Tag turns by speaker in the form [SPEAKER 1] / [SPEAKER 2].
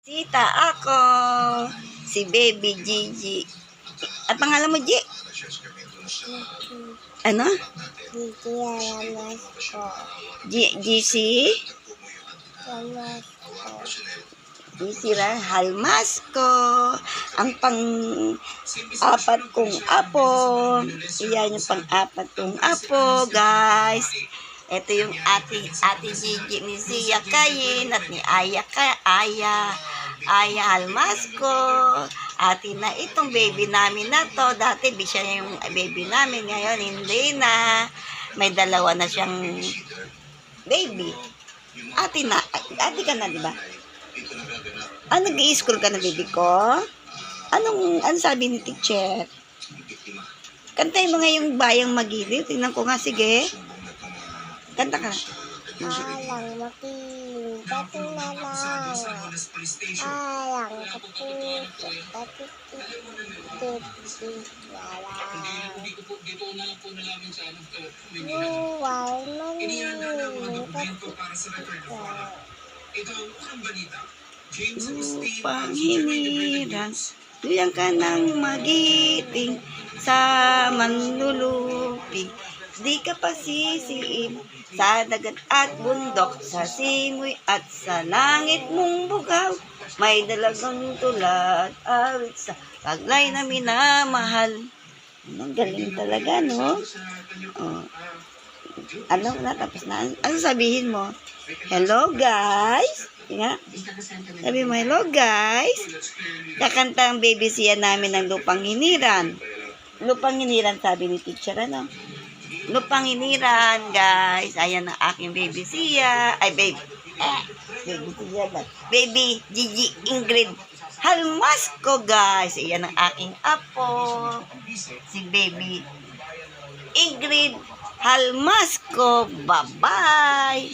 [SPEAKER 1] Tita ako, si Baby Gigi. At pangalan mo, G? Ano?
[SPEAKER 2] Gigi Alamasco.
[SPEAKER 1] GC? GC Halmasco. Ang pang-apat kong apo. Iyan yung pang-apat kong apo, guys. Ito yung ate Gigi ni Zia Kayin at ni Aya Halmasco. Ate na itong baby namin na to. Dati siya yung baby namin. Ngayon hindi na. May dalawa na siyang baby. Ate ka na, di ba? Nag-i-school ka na, baby ko? Anong sabi ni teacher? Kantayin mo nga yung Bayang Magiliw. Tingnan ko nga, sige. Kanta ka.
[SPEAKER 2] Alang makiling, dati na lang. Alang kapuso, dati titik na lang. Buwal maniling,
[SPEAKER 1] Upang hiniran, tuyang ka ng magiting sa manlulupi. Di ka pasisiin sa dagat at bundok, sa simoy at sa langit mong bugaw. May dalagang tulad, awit sa paglay na minamahal. Ang galing talaga, no? Oh. Ano na, tapos na. Ano sabihin mo? Hello, guys. Nga. Sabi mo, hello, guys. Kakanta ang baby siya namin ng Lupang Hiniran. Lupang Hiniran, sabi ni teacher, ano? Lupang Hiniran, guys. Ayan ang aking baby siya. Ay, baby. Baby siya ba? Baby Gigi Ingrid Halmasco, guys. Ayan ang aking apo. Si baby Ingrid Halmasco. Bye-bye.